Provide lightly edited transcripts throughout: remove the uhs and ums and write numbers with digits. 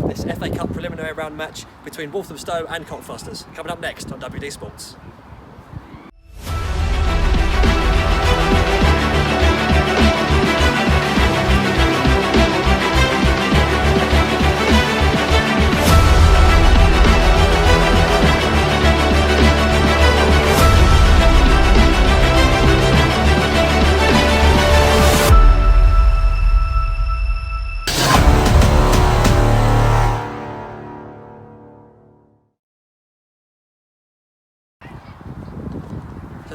This FA Cup preliminary round match between Walthamstow and Cockfosters, coming up next on WDSportz.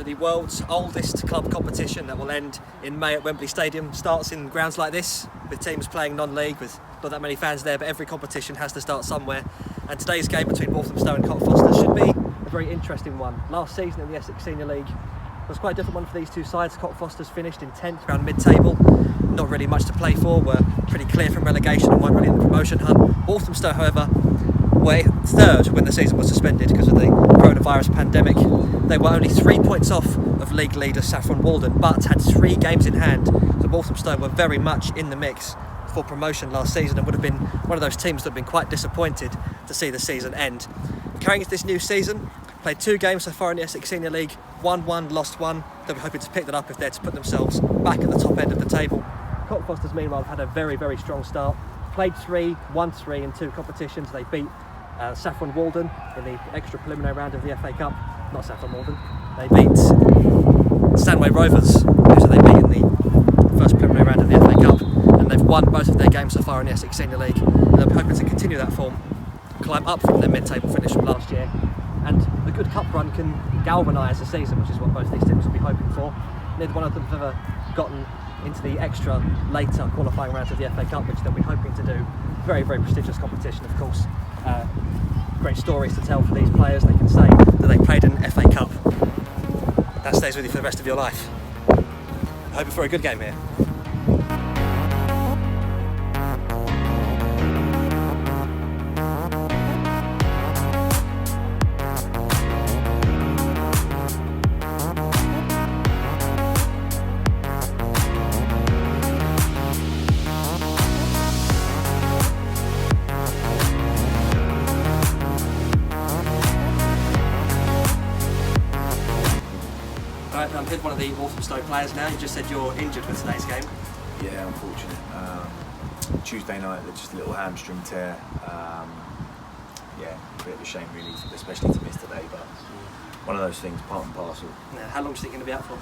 The world's oldest club competition that will end in May at Wembley Stadium starts in grounds like this, with teams playing non-league with not that many fans there, but every competition has to start somewhere. And today's game between Walthamstow and Cockfosters should be a very interesting one. Last season in the Essex Senior League was quite a different one for these two sides. Cockfosters finished in 10th, around mid-table, not really much to play for, were pretty clear from relegation and weren't really in the promotion hunt. Walthamstow, however, were third when the season was suspended because of the coronavirus pandemic. They were only 3 points off of league leader Saffron Walden, but had 3 games in hand. So Walthamstow were very much in the mix for promotion last season and would have been one of those teams that have been quite disappointed to see the season end. Carrying into this new season, played 2 games so far in the Essex Senior League, won 1, lost 1. They'll be hoping to pick that up if they're to put themselves back at the top end of the table. Cockfosters, meanwhile, have had a very, very strong start. Played 3, won 3 in 2 competitions. They beat Saffron Walden in the extra preliminary round of the FA Cup. Not Saffron Walden. They beat Stanway Rovers, who they beat in the first preliminary round of the FA Cup, and they've won both of their games so far in the Essex Senior League. And they'll be hoping to continue that form, climb up from their mid-table finish from last year, and the good cup run can galvanise the season, which is what both these teams will be hoping for. Neither one of them have ever gotten into the extra later qualifying rounds of the FA Cup, which they'll be hoping to do. Very, very prestigious competition, of course. Great stories to tell for these players. They can say that they played in an FA Cup. That stays with you for the rest of your life. I hope for a good game here. I'm with one of the Walthamstow players now. You just said you're injured with today's game. Yeah, unfortunate. Tuesday night, just a little hamstring tear. Yeah, a bit of a shame really, especially to miss today, but one of those things, part and parcel. Yeah, how long do you think you're going to be out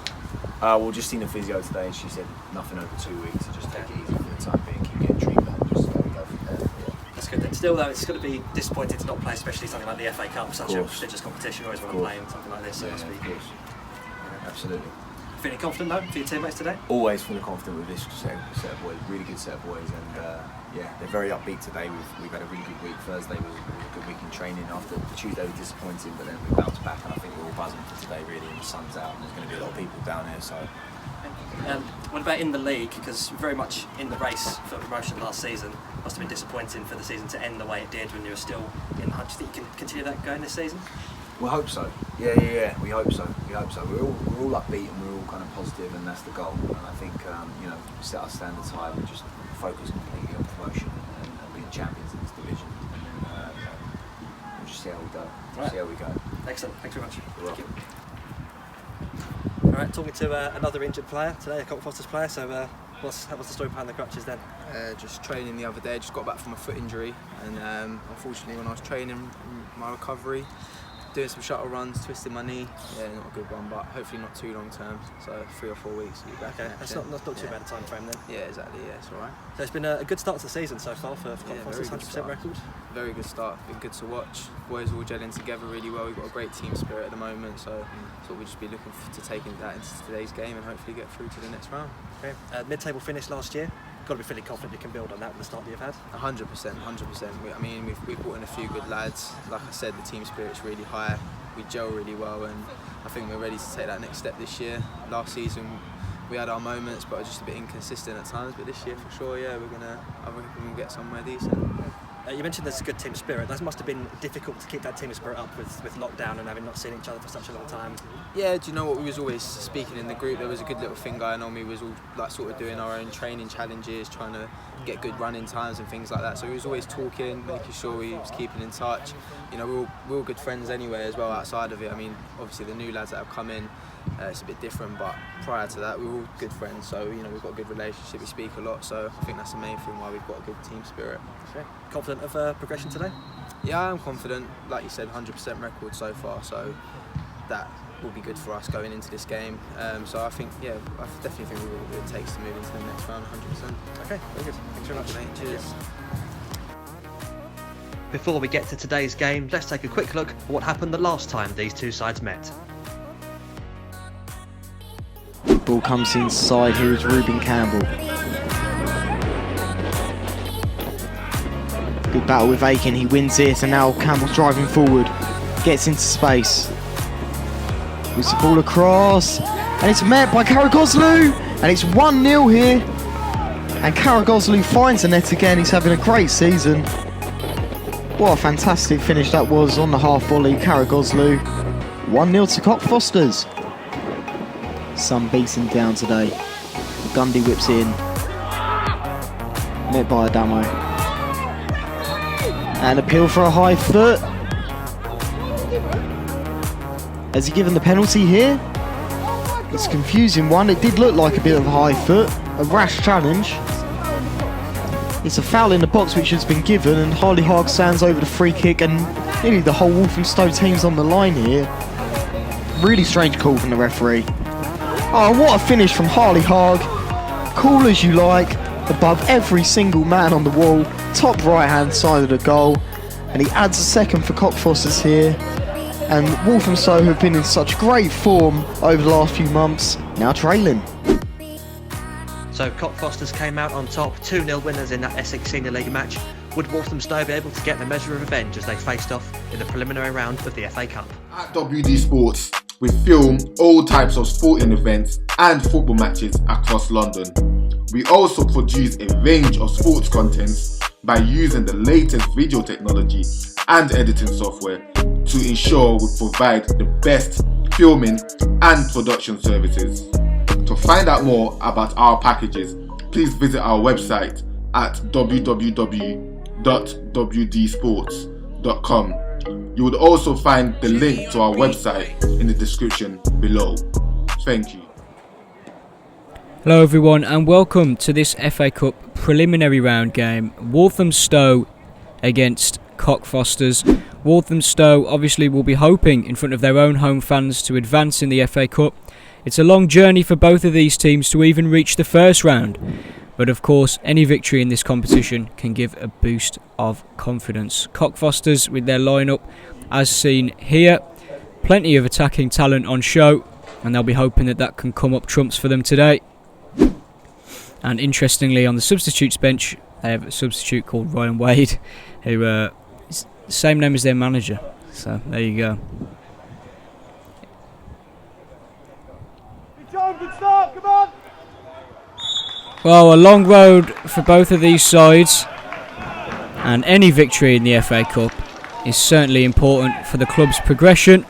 for? Well, just seen a physio today and she said nothing over 2 weeks, so just take it easy for the time being, keep getting treatment and just go from there. Yeah. That's good then. Still though, it's going to be disappointing to not play, especially something like the FA Cup, such a prestigious competition. You always want to play in something like this, so yeah, it must be. Of course. Yeah, absolutely. Feeling confident though for your teammates today? Always feeling confident with this set of boys, really good set of boys, and yeah, they're very upbeat today. We've had a really good week. Thursday was a good week in training. After Tuesday was disappointing, but then we bounced back, and I think we're all buzzing for today really, and the sun's out and there's going to be a lot of people down here, so. What about in the league? Because very much in the race for promotion last season. Must have been disappointing for the season to end the way it did when you were still in the hunt. Do you think you can continue that going this season? We hope so. Yeah. We hope so. We're all upbeat and we're all kind of positive, and that's the goal. And I think set our standards high and just focus completely on promotion and being champions in this division. And then we'll just see how we go. Right. See how we go. Excellent. Thanks very much. You're welcome. All right, talking to another injured player today, a Cockfosters player. So, what's the story behind the crutches then? Just training the other day. Just got back from a foot injury, and unfortunately, when I was training, my recovery, doing some shuttle runs, twisting my knee. Yeah, not a good one, but hopefully not too long term. So 3 or 4 weeks. We'll be back. Okay, that's not too bad a time frame then. Yeah, exactly. Yeah, it's all right. So it's been a good start to the season so far for Cockfosters, 100% record. Very good start. Been good to watch. Boys all gelling together really well. We've got a great team spirit at the moment, so we'll just be looking to take that into today's game and hopefully get through to the next round. Okay. Mid-table finish last year. got to be feeling confident you can build on that with the start that you've had. 100%, 100%. I mean, we've brought in a few good lads. Like I said, the team spirit's really high. We gel really well, and I think we're ready to take that next step this year. Last season, we had our moments, but just a bit inconsistent at times. But this year, for sure, yeah, I reckon we'll get somewhere decent. You mentioned there's a good team spirit. That must have been difficult to keep that team spirit up with lockdown and having not seen each other for such a long time. Yeah, do you know what? We was always speaking in the group. There was a good little thing going on. We was all like sort of doing our own training challenges, trying to get good running times and things like that. So we was always talking, making sure we was keeping in touch. You know, we're all good friends anyway as well outside of it. I mean, obviously the new lads that have come in, it's a bit different, but prior to that we were all good friends, so you know, we've got a good relationship, we speak a lot, so I think that's the main thing why we've got a good team spirit. Okay. Confident of progression today? Yeah, I'm confident. Like you said, 100% record so far, so that will be good for us going into this game. So I think, yeah, I definitely think we will what it takes to move into the next round, 100%. Okay, very good. Thanks very much. Mate, cheers. Before we get to today's game, let's take a quick look at what happened the last time these two sides met. Ball comes inside, here is Ruben Campbell. Good battle with Aiken, he wins it, and now Campbell's driving forward. Gets into space. Puts the ball across, and it's met by Karagoslu, and it's 1-0 here. And Karagoslu finds the net again, he's having a great season. What a fantastic finish that was on the half volley, Karagoslu. 1-0 to Cockfosters. Sun beating down today. Gundy whips in. Met by Adamo. And appeal for a high foot. Has he given the penalty here? It's a confusing one. It did look like a bit of a high foot. A rash challenge. It's a foul in the box which has been given, and Harley Hogg stands over the free kick, and nearly the whole Walthamstow team's on the line here. Really strange call from the referee. Oh, what a finish from Harley Hogg. Cool as you like, above every single man on the wall, top right hand side of the goal, and he adds a second for Cockfosters here. And Walthamstow have been in such great form over the last few months, now trailing. So Cockfosters came out on top, 2-0 winners in that Essex Senior League match. Would Walthamstow be able to get the measure of revenge as they faced off in the preliminary round of the FA Cup? At WDSportz, we film all types of sporting events and football matches across London. We also produce a range of sports contents by using the latest video technology and editing software to ensure we provide the best filming and production services. To find out more about our packages, please visit our website at www.wdsportz.com. You would also find the link to our website in the description below. Thank you. Hello everyone and welcome to this FA Cup preliminary round game. Walthamstow against Cockfosters. Walthamstow obviously will be hoping in front of their own home fans to advance in the FA Cup. It's a long journey for both of these teams to even reach the first round. But of course, any victory in this competition can give a boost of confidence. Cockfosters with their lineup as seen here. Plenty of attacking talent on show, and they'll be hoping that that can come up trumps for them today. And interestingly, on the substitutes bench, they have a substitute called Ryan Wade, who is the same name as their manager. So there you go. Well, a long road for both of these sides, and any victory in the FA Cup is certainly important for the club's progression.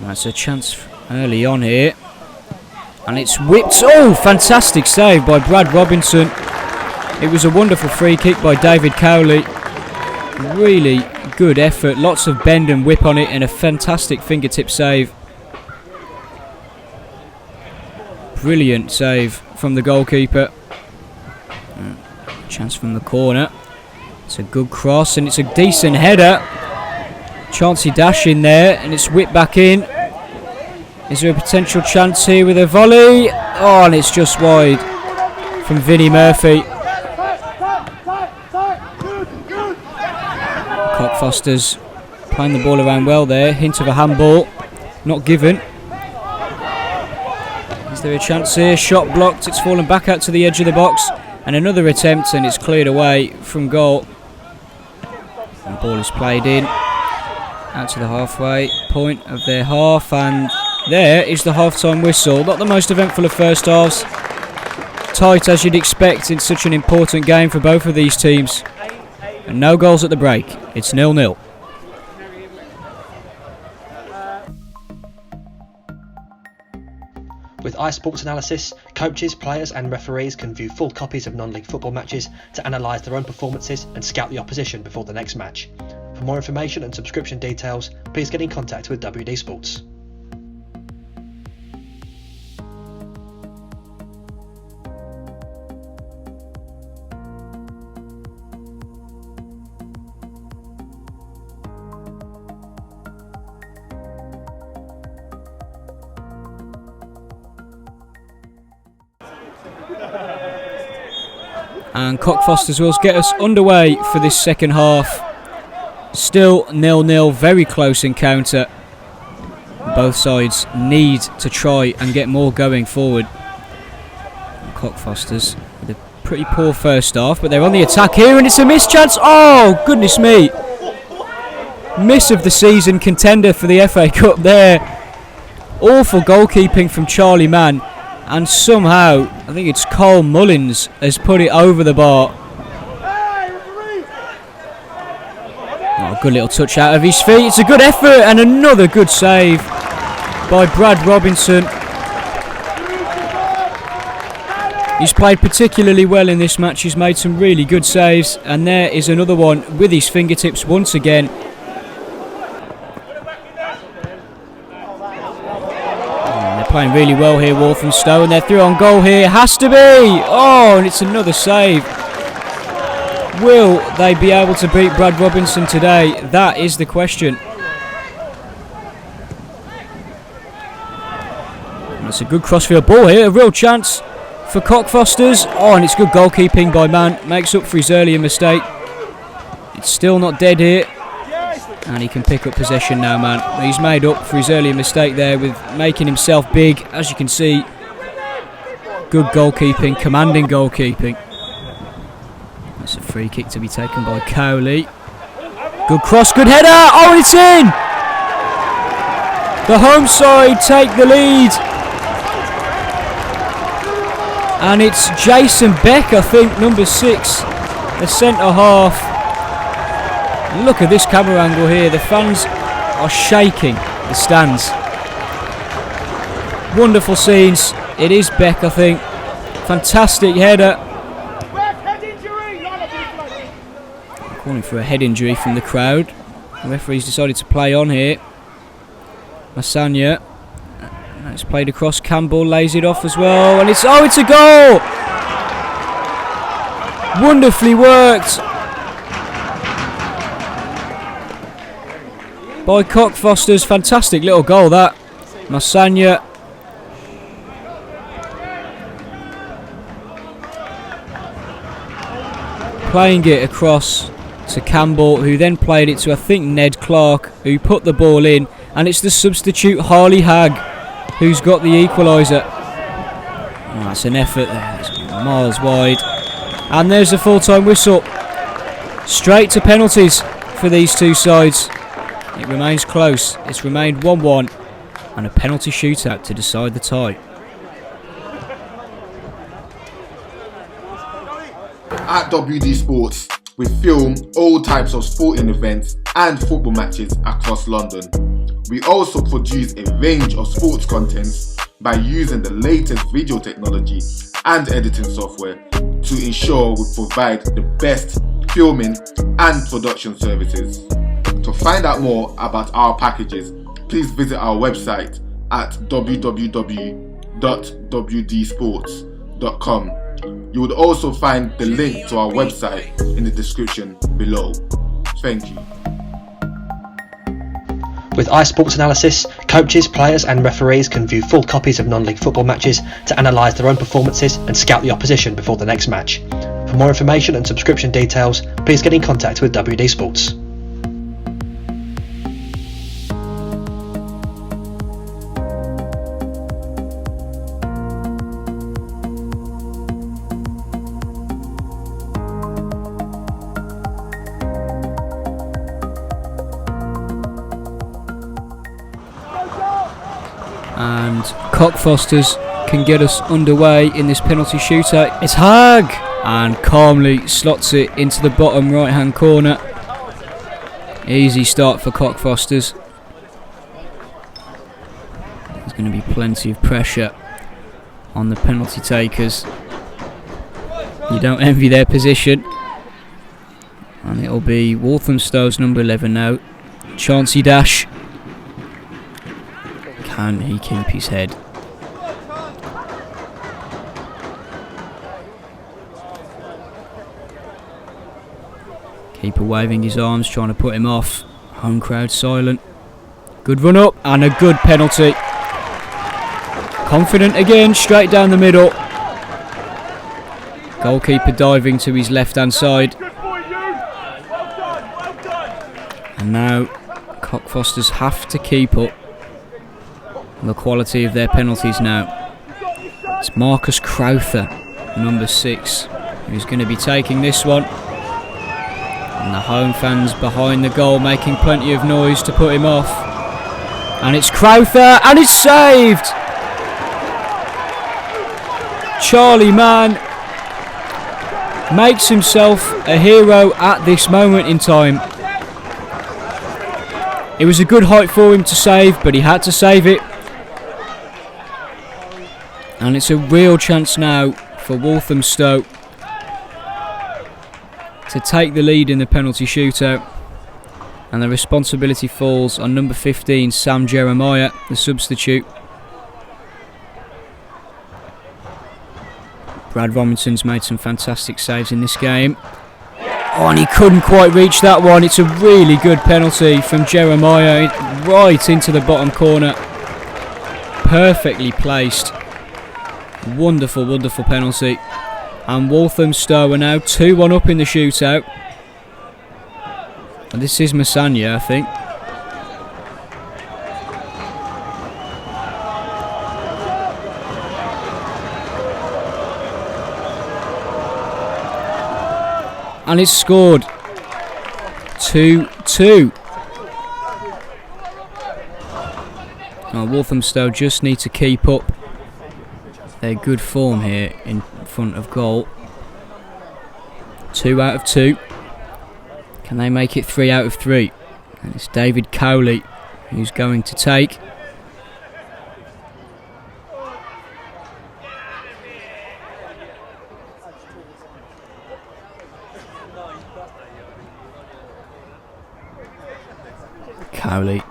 That's a chance early on here, and it's whipped. Oh, fantastic save by Brad Robinson. It was a wonderful free kick by David Cowley. Really good effort, lots of bend and whip on it, and a fantastic fingertip save. Brilliant save from the goalkeeper. Chance from the corner. It's a good cross and it's a decent header. Chancey dash in there and it's whipped back in. Is there a potential chance here with a volley? Oh, and it's just wide from Vinnie Murphy. Cockfosters playing the ball around well there. Hint of a handball. Not given. Is there a chance here? Shot blocked, it's fallen back out to the edge of the box, and another attempt, and it's cleared away from goal. And the ball is played in, out to the halfway point of their half, and there is the half-time whistle. Not the most eventful of first halves. Tight as you'd expect in such an important game for both of these teams. And no goals at the break. It's 0-0. With iSports Analysis, coaches, players and referees can view full copies of non-league football matches to analyse their own performances and scout the opposition before the next match. For more information and subscription details, please get in contact with WDSportz. And Cockfosters will get us underway for this second half. Still 0-0, very close encounter. Both sides need to try and get more going forward. And Cockfosters with a pretty poor first half, but they're on the attack here, and it's a missed chance. Oh, goodness me. Miss of the season contender for the FA Cup there. Awful goalkeeping from Charlie Mann. And somehow, I think it's Cole Mullins has put it over the bar. Oh, good little touch out of his feet. It's a good effort and another good save by Brad Robinson. He's played particularly well in this match. He's made some really good saves. And there is another one with his fingertips once again. Playing really well here, Walthamstow, and they're through on goal here. Has to be! Oh, and it's another save. Will they be able to beat Brad Robinson today? That is the question. And it's a good crossfield ball here, a real chance for Cockfosters. Oh, and it's good goalkeeping by Mann. Makes up for his earlier mistake. It's still not dead here. And he can pick up possession now, man. He's made up for his earlier mistake there with making himself big. As you can see, good goalkeeping, commanding goalkeeping. That's a free kick to be taken by Cowley. Good cross, good header. Oh, it's in! The home side take the lead. And it's Jason Beck, I think, number 6, the centre half. Look at this camera angle here. The fans are shaking the stands. Wonderful scenes. It is Beck, I think. Fantastic header. Calling for a head injury from the crowd. The referee's decided to play on here. Masanya. It's played across. Campbell lays it off as well. And it's a goal! Wonderfully worked by Cockfosters. Fantastic little goal that. Masanya. Playing it across to Campbell, who then played it to, I think, Ned Clark, who put the ball in. And it's the substitute Harley Hagg who's got the equaliser. Oh, that's an effort there. It's miles wide. And there's the full-time whistle. Straight to penalties for these two sides. It remains close. It's remained 1-1 and a penalty shootout to decide the tie. At WDSportz, we film all types of sporting events and football matches across London. We also produce a range of sports contents by using the latest video technology and editing software to ensure we provide the best filming and production services. To find out more about our packages, please visit our website at www.wdsportz.com. You would also find the link to our website in the description below. Thank you. With iSports Analysis, coaches, players and referees can view full copies of non-league football matches to analyse their own performances and scout the opposition before the next match. For more information and subscription details, please get in contact with WDSportz. and Cockfosters can get us underway in this penalty shootout. It's Hag, and calmly slots it into the bottom right hand corner. Easy start for Cockfosters. There's going to be plenty of pressure on the penalty takers. You don't envy their position. And it'll be Walthamstow's number 11 now. Chancey Dash. Can he keep his head? Keeper waving his arms, trying to put him off. Home crowd silent. Good run up and a good penalty. Confident again, straight down the middle. Goalkeeper diving to his left hand side. And now Cockfosters have to keep up the quality of their penalties now. It's Marcus Crowther, number 6, who's going to be taking this one. And the home fans behind the goal making plenty of noise to put him off. And it's Crowther, and it's saved! Charlie Mann makes himself a hero at this moment in time. It was a good height for him to save, but he had to save it. And it's a real chance now for Walthamstow to take the lead in the penalty shootout. And the responsibility falls on number 15, Sam Jeremiah, the substitute. Brad Robinson's made some fantastic saves in this game. Oh, and he couldn't quite reach that one. It's a really good penalty from Jeremiah, right into the bottom corner. Perfectly placed. Wonderful, wonderful penalty. And Walthamstow are now 2-1 up in the shootout. And this is Masanya, I think. And it's scored. 2-2. Now Walthamstow just need to keep up their good form here in front of goal. 2 out of 2. Can they make it 3 out of 3? And it's David Cowley who's going to take. Cowley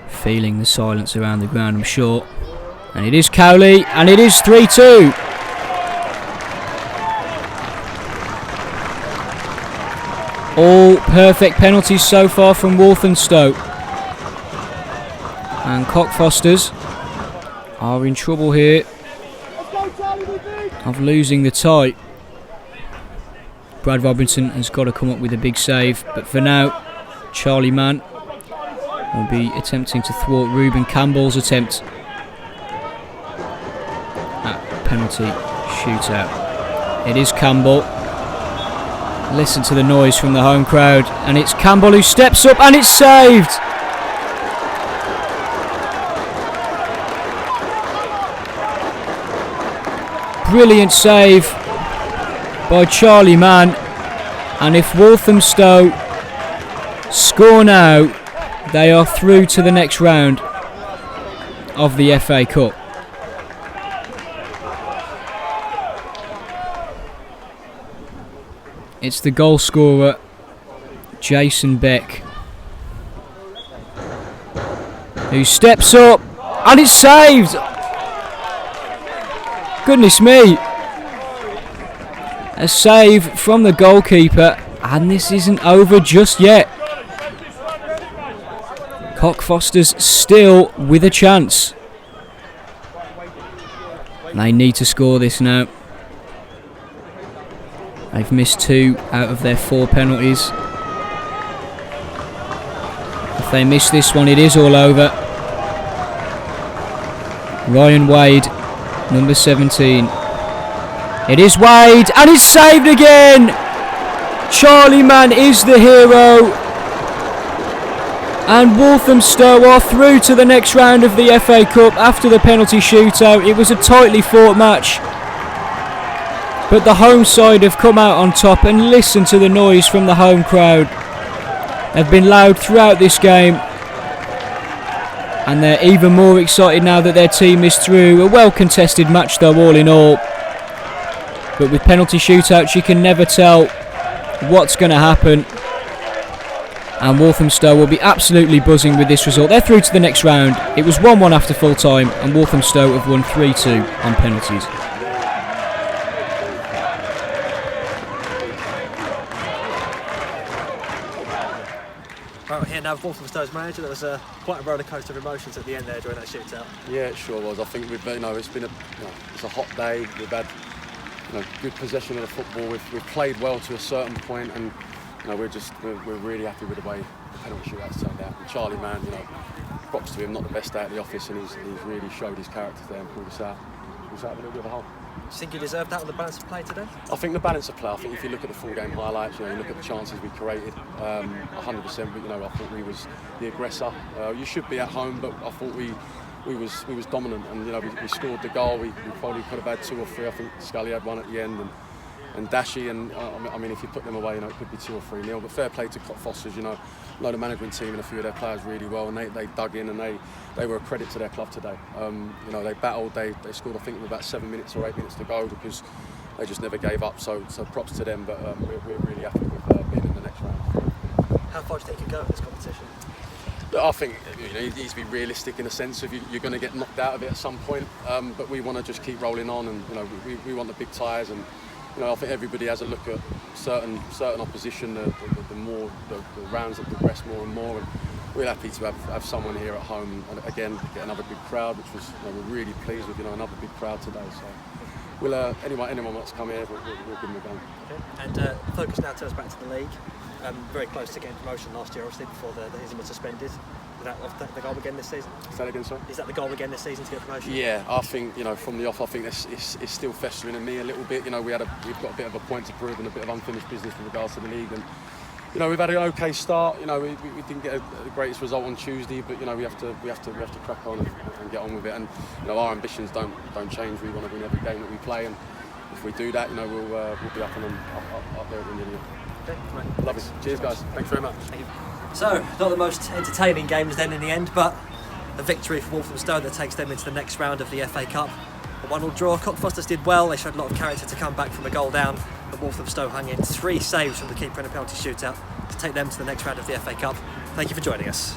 feeling the silence around the ground, I'm sure. And it is Cowley, and it is 3-2. All perfect penalties so far from Walthamstow. And Cockfosters are in trouble here of losing the tie. Brad Robinson has got to come up with a big save, but for now Charlie Mann will be attempting to thwart Ruben Campbell's attempt at penalty shootout. It is Campbell. Listen to the noise from the home crowd, and it's Campbell who steps up, and it's saved. Brilliant save by Charlie Mann, and if Walthamstow score now, they are through to the next round of the FA Cup. It's the goal scorer, Jason Beck, who steps up, and it's saved! Goodness me! A save from the goalkeeper, and this isn't over just yet. Cockfosters still with a chance. They need to score this now. They've missed 2 out of their 4 penalties. If they miss this one, it is all over. Ryan Wade, number 17. It is Wade, and it's saved again! Charlie Mann is the hero. And Walthamstow are through to the next round of the FA Cup after the penalty shootout. It was a tightly fought match, but the home side have come out on top, and listen to the noise from the home crowd. They've been loud throughout this game, and they're even more excited now that their team is through. A well contested match though, all in all, but with penalty shootouts you can never tell what's going to happen. And Walthamstow will be absolutely buzzing with this result. They're through to the next round. It was 1-1 after full time, and Walthamstow have won 3-2 on penalties. Right, we're here now with Walthamstow's manager. There was quite a roller coaster of emotions at the end there during that shootout. Yeah, it sure was. I think we've, it's been it's a hot day. We've had good possession of the football. We've played well to a certain point, and we're really happy with the way the penalty shootouts turned out. And Charlie, man, props to him. Not the best day at the office, and he's really showed his character there and pulled us out. Pulled us out of a little bit of a hole. Do you think you deserved that on the balance of play today? I think the balance of play. I think if you look at the full game highlights, you look at the chances we created, 100%. But I thought we was the aggressor. You should be at home, but I thought we was dominant, and we scored the goal. We probably could have had 2 or 3. I think Scully had one at the end, and Dashy, and I mean, if you put them away, it could be 2 or 3-0. But fair play to Cockfosters. Know the management team and a few of their players really well, and they dug in, and they were a credit to their club today. They battled. They scored, I think, with about 7 minutes or 8 minutes to go, because they just never gave up. So props to them. But we're really happy with being in the next round. How far do you think you could go in this competition? I think you need to be realistic in a sense of you're going to get knocked out of it at some point. But we want to just keep rolling on, and we want the big ties. And I think everybody has a look at certain opposition. The rounds that progress more and more, and we're happy to have someone here at home, and again get another big crowd, which was we're really pleased with. Another big crowd today. So we'll anyone wants to come here, we'll give them a go. Okay. And focus now turns back to the league. Very close to getting promotion last year, obviously, before the Ism was suspended. Is that the goal again this season? Say that again, sorry? Is that the goal again this season to get promotion? Yeah, I think from the off, I think it's still festering in me a little bit. We've got a bit of a point to prove and a bit of unfinished business with regards to the league, and we've had an okay start. We didn't get the greatest result on Tuesday, but we have to crack on and get on with it. And our ambitions don't change. We want to win every game that we play, and if we do that, we'll be up there at the end of the year. Okay, right. Lovely. Cheers, guys. Thanks very much. Thank you. So, not the most entertaining games then in the end, but a victory for Walthamstow that takes them into the next round of the FA Cup. A 1-1 draw. Cockfosters did well. They showed a lot of character to come back from a goal down, but Walthamstow hung in 3 saves from the keeper in a penalty shootout to take them to the next round of the FA Cup. Thank you for joining us.